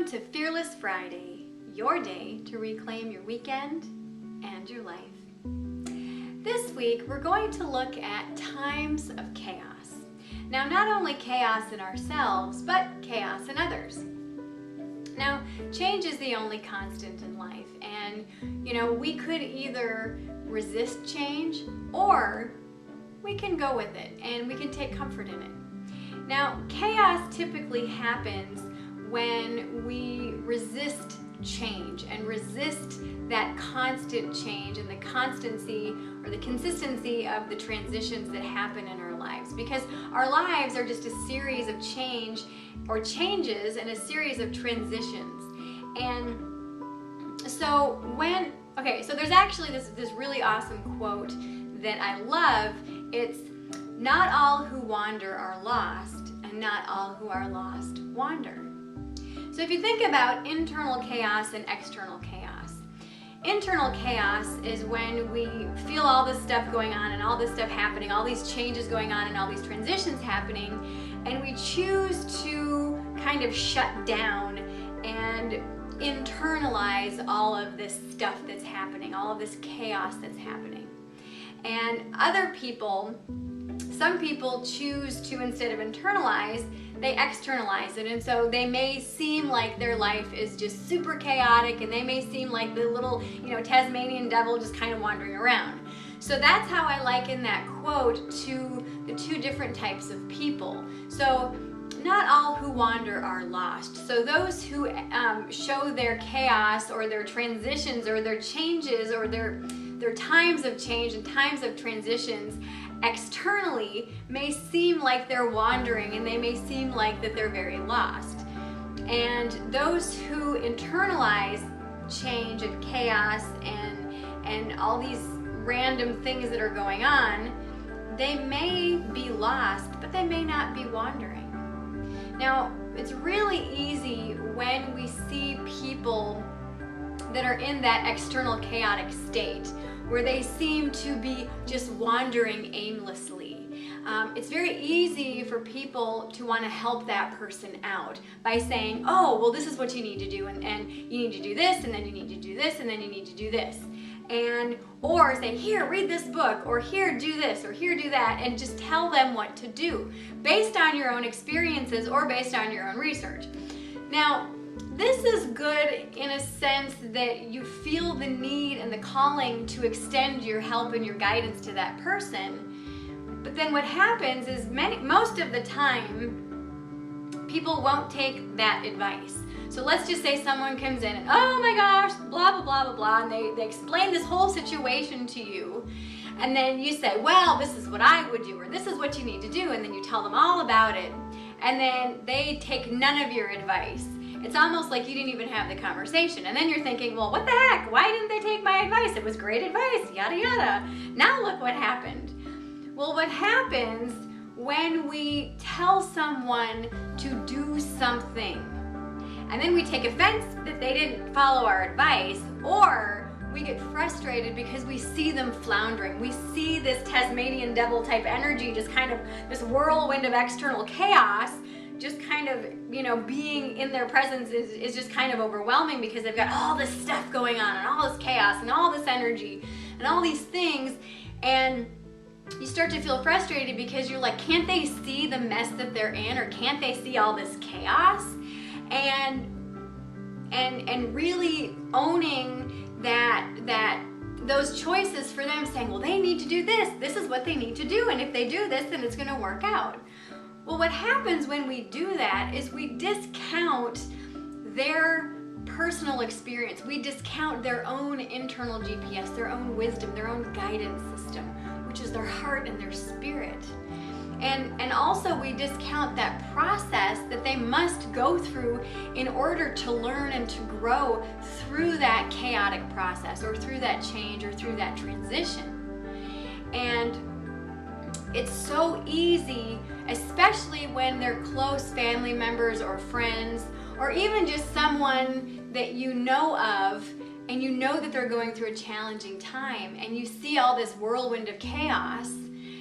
to Fearless Friday, your day to reclaim your weekend and your life. This week, we're going to look at times of chaos. Now, not only chaos in ourselves, but chaos in others. Now, change is the only constant in life, and we could either resist change or we can go with it and we can take comfort in it. Now, chaos typically happens when we resist change and resist that constant change and the constancy or the consistency of the transitions that happen in our lives, because our lives are just a series of change or changes and a series of transitions. And so so there's actually this really awesome quote that I love. It's, "Not all who wander are lost, and not all who are lost wander." So if you think about internal chaos and external chaos, internal chaos is when we feel all this stuff going on and all this stuff happening, all these changes going on and all these transitions happening, and we choose to kind of shut down and internalize all of this stuff that's happening, all of this chaos that's happening. And some people choose to, instead of internalize, they externalize it. And so they may seem like their life is just super chaotic, and they may seem like the little, Tasmanian devil just kind of wandering around. So that's how I liken that quote to the two different types of people. So not all who wander are lost. So those who show their chaos or their transitions or their changes or their times of change and times of transitions externally may seem like they're wandering, and they may seem like that they're very lost. And those who internalize change and chaos and all these random things that are going on, they may be lost, but they may not be wandering. Now, it's really easy when we see people that are in that external chaotic state where they seem to be just wandering aimlessly. It's very easy for people to want to help that person out by saying, "Oh, well, this is what you need to do, and you need to do this, and then you need to do this, and then you need to do this." Or say, "Here, read this book," or "Here, do this," or "Here, do that," and just tell them what to do based on your own experiences or based on your own research. Now, this is good in a sense that you feel the need and the calling to extend your help and your guidance to that person. But then what happens is most of the time, people won't take that advice. So let's just say someone comes in and, "Oh my gosh, blah, blah, blah, blah, blah," and they explain this whole situation to you. And then you say, "Well, this is what I would do," or "This is what you need to do," and then you tell them all about it. And then they take none of your advice. It's almost like you didn't even have the conversation. And then you're thinking, "Well, what the heck? Why didn't they take my advice? It was great advice, yada, yada. Now look what happened." Well, what happens when we tell someone to do something, and then we take offense that they didn't follow our advice, or we get frustrated because we see them floundering. We see this Tasmanian devil type energy, just kind of this whirlwind of external chaos, just kind of, being in their presence is just kind of overwhelming, because they've got all this stuff going on and all this chaos and all this energy and all these things. And you start to feel frustrated because you're like, can't they see the mess that they're in, or can't they see all this chaos? And really owning that those choices for them, saying, "Well, they need to do this. This is what they need to do. And if they do this, then it's going to work out." Well, what happens when we do that is we discount their personal experience. We discount their own internal GPS, their own wisdom, their own guidance system, which is their heart and their spirit. And also we discount that process that they must go through in order to learn and to grow through that chaotic process, or through that change, or through that transition. And it's so easy, especially when they're close family members or friends, or even just someone that you know of, and you know that they're going through a challenging time, and you see all this whirlwind of chaos,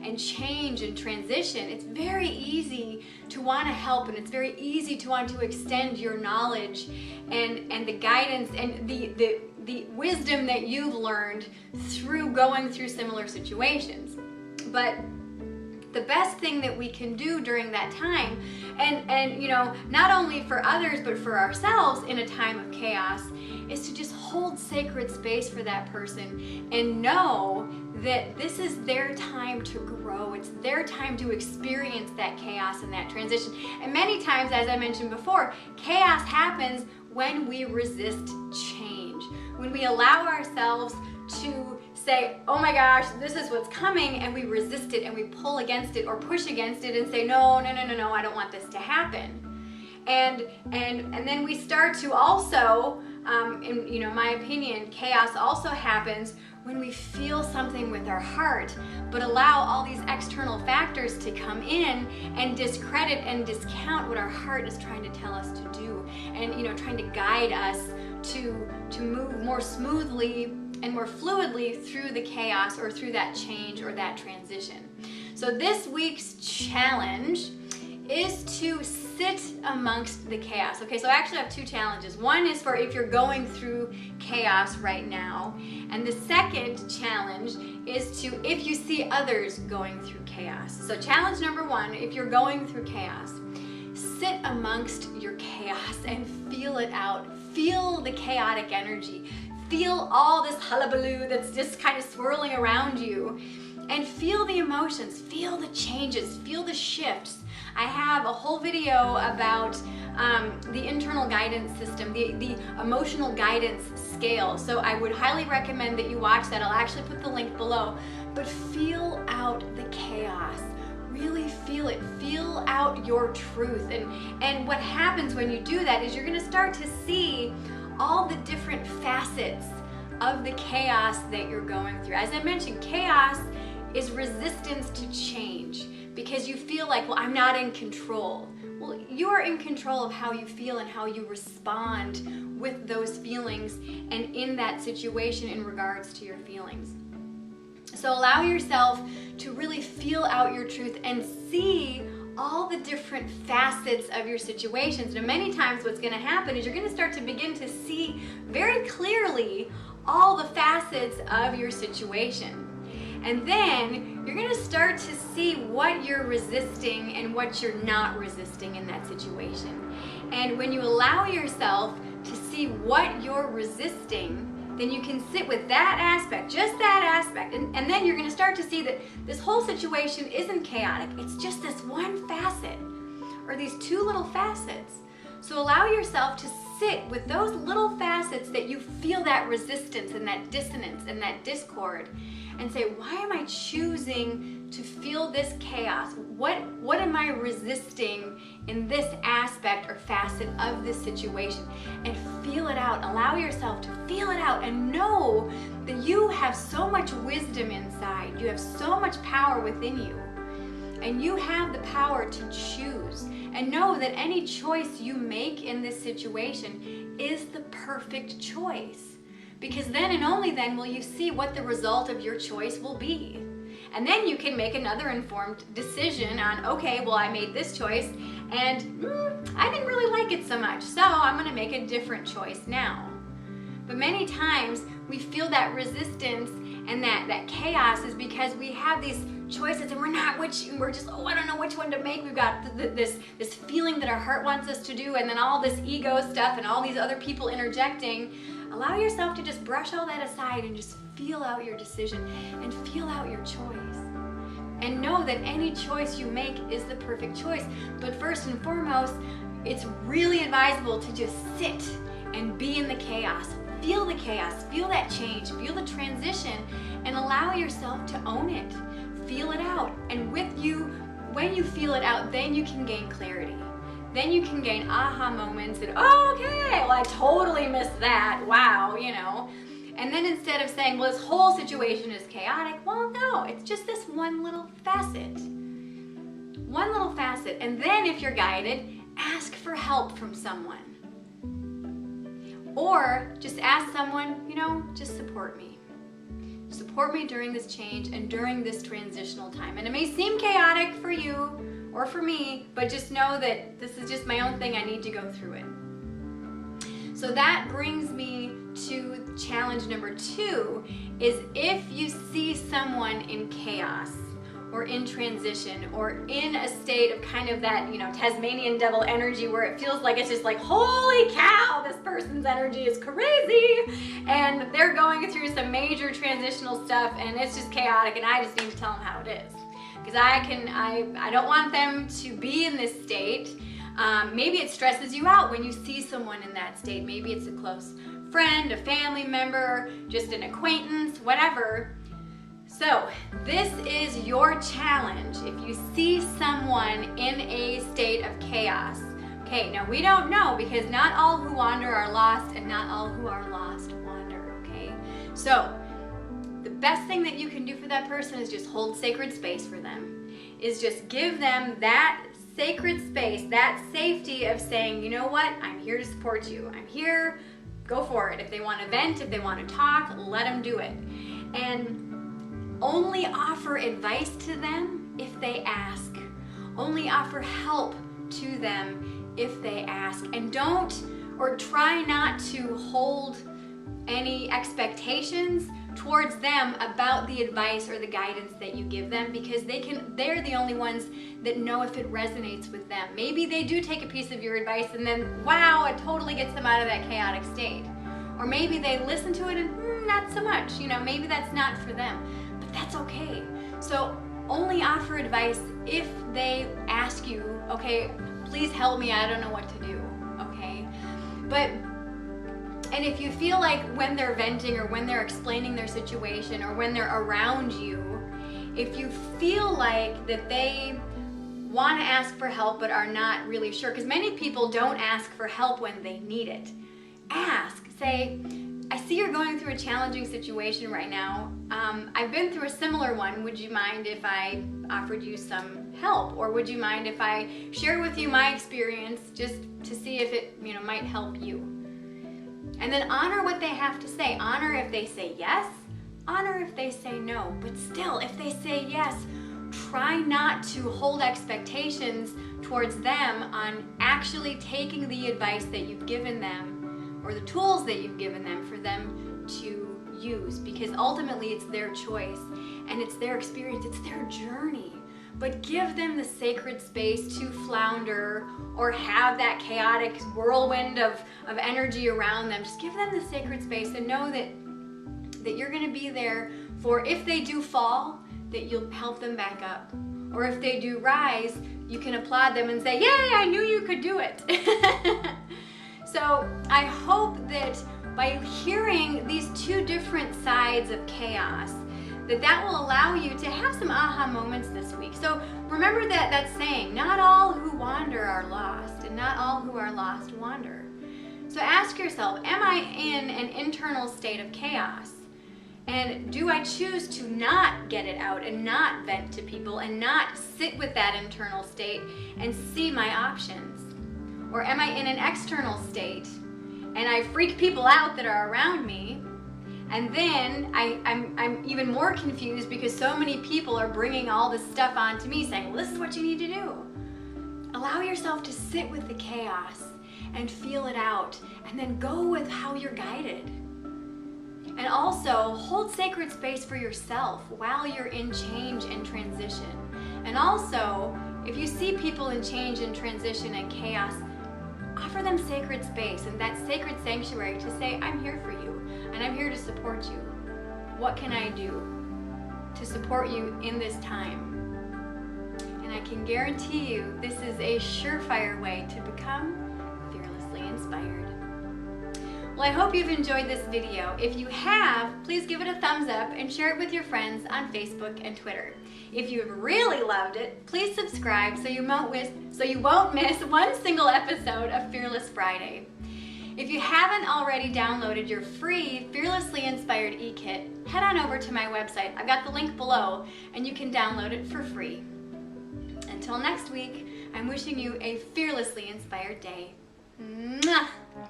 and change and transition, it's very easy to want to help, and it's very easy to want to extend your knowledge and the guidance and the wisdom that you've learned through going through similar situations. But the best thing that we can do during that time, and you know, not only for others but for ourselves in a time of chaos, is to just hold sacred space for that person and know that this is their time to grow. It's their time to experience that chaos and that transition. And many times, as I mentioned before, chaos happens when we resist change, when we allow ourselves to say, oh my gosh, this is what's coming, and we resist it and we pull against it or push against it and say, no, I don't want this to happen. And then we start to also, in you know, my opinion, chaos also happens when we feel something with our heart, but allow all these external factors to come in and discredit and discount what our heart is trying to tell us to do, and you know, trying to guide us to move more smoothly and more fluidly through the chaos or through that change or that transition. So this week's challenge is to sit amongst the chaos. Okay, so I actually have two challenges. One is for if you're going through chaos right now, and the second challenge is to if you see others going through chaos. So challenge number one, if you're going through chaos, sit amongst your chaos and feel it out. Feel the chaotic energy. Feel all this hullabaloo that's just kind of swirling around you, and feel the emotions, feel the changes, feel the shifts. I have a whole video about the internal guidance system, the emotional guidance scale. So I would highly recommend that you watch that. I'll actually put the link below. But feel out the chaos. Really feel it. Feel out your truth. And what happens when you do that is you're going to start to see all the different facets of the chaos that you're going through. As I mentioned, chaos is resistance to change because you feel like, well, I'm not in control. Well, you are in control of how you feel and how you respond with those feelings and in that situation in regards to your feelings. So allow yourself to really feel out your truth and see all the different facets of your situations. Now, many times what's going to happen is you're going to start to begin to see very clearly all the facets of your situation. And then you're going to start to see what you're resisting and what you're not resisting in that situation. And when you allow yourself to see what you're resisting, then you can sit with that aspect, just that aspect, and then you're going to start to see that this whole situation isn't chaotic. It's just this one facet, or these two little facets. So allow yourself to sit with those little facets that you feel that resistance and that dissonance and that discord, and say, why am I choosing to feel this chaos? What am I resisting in this aspect or facet of this situation? And feel it out. Allow yourself to feel it out and know that you have so much wisdom inside. You have so much power within you. And you have the power to choose. And know that any choice you make in this situation is the perfect choice. Because then and only then will you see what the result of your choice will be. And then you can make another informed decision on, okay, well, I made this choice and I didn't really like it so much, so I'm going to make a different choice now. But many times we feel that resistance and that chaos is because we have these choices and we're just, I don't know which one to make. We've got this feeling that our heart wants us to do, and then all this ego stuff and all these other people interjecting. Allow yourself to just brush all that aside and just feel out your decision and feel out your choice. And know that any choice you make is the perfect choice. But first and foremost, it's really advisable to just sit and be in the chaos. Feel the chaos, feel that change, feel the transition, and allow yourself to own it. Feel it out. And when you feel it out, then you can gain clarity. Then you can gain aha moments and, oh, okay, well, I totally missed that. Wow, you know. And then instead of saying, well, this whole situation is chaotic, well, no, it's just this one little facet. One little facet. And then if you're guided, ask for help from someone. Or just ask someone, just support me. support me during this change and during this transitional time. And it may seem chaotic for you or for me, but just know that this is just my own thing. I need to go through it. So that brings me to challenge number 2, is if you see someone in chaos or in transition or in a state of kind of that, Tasmanian devil energy where it feels like it's just like, holy cow, this person's energy is crazy and they're going through some major transitional stuff and it's just chaotic and I just need to tell them how it is. Because I don't want them to be in this state. Maybe it stresses you out when you see someone in that state. Maybe it's a close friend, a family member, just an acquaintance, whatever. So this is your challenge. If you see someone in a state of chaos, okay, now we don't know because not all who wander are lost and not all who are lost wander, okay? So the best thing that you can do for that person is just hold sacred space for them, is just give them that sacred space, that safety of saying, you know what, I'm here to support you. I'm here, go for it. If they want to vent, if they want to talk, let them do it. And only offer advice to them if they ask. Only offer help to them if they ask. And try not to hold any expectations towards them about the advice or the guidance that you give them, because they're the only ones that know if it resonates with them. Maybe they do take a piece of your advice and then, wow, it totally gets them out of that chaotic state. Or maybe they listen to it and not so much, maybe that's not for them, but that's okay. So only offer advice if they ask you, okay, please help me, I don't know what to do, okay? And if you feel like when they're venting or when they're explaining their situation or when they're around you, if you feel like that they want to ask for help but are not really sure, because many people don't ask for help when they need it. Ask, say, I see you're going through a challenging situation right now. I've been through a similar one. Would you mind if I offered you some help? Or would you mind if I shared with you my experience just to see if it might help you? And then honor what they have to say. Honor if they say yes, honor if they say no. But still, if they say yes, try not to hold expectations towards them on actually taking the advice that you've given them or the tools that you've given them for them to use, because ultimately it's their choice and it's their experience, it's their journey. But give them the sacred space to flounder or have that chaotic whirlwind of energy around them. Just give them the sacred space and know that you're going to be there for, if they do fall, that you'll help them back up. Or if they do rise, you can applaud them and say, yay, I knew you could do it. So I hope that by hearing these two different sides of chaos, that will allow you to have some aha moments this week. So remember that saying, not all who wander are lost, and not all who are lost wander. So ask yourself, am I in an internal state of chaos? And do I choose to not get it out and not vent to people and not sit with that internal state and see my options? Or am I in an external state and I freak people out that are around me, and then I'm even more confused because so many people are bringing all this stuff onto me saying, well, this is what you need to do. Allow yourself to sit with the chaos and feel it out, and then go with how you're guided. And also hold sacred space for yourself while you're in change and transition. And also, if you see people in change and transition and chaos, offer them sacred space and that sacred sanctuary to say, I'm here for you and I'm here to support you. What can I do to support you in this time? And I can guarantee you this is a surefire way to become fearlessly inspired. Well, I hope you've enjoyed this video. If you have, please give it a thumbs up and share it with your friends on Facebook and Twitter. If you've really loved it, please subscribe so you won't miss one single episode of Fearless Friday. If you haven't already downloaded your free Fearlessly Inspired e-kit, head on over to my website. I've got the link below and you can download it for free. Until next week, I'm wishing you a fearlessly inspired day. Mwah!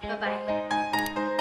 Bye-bye.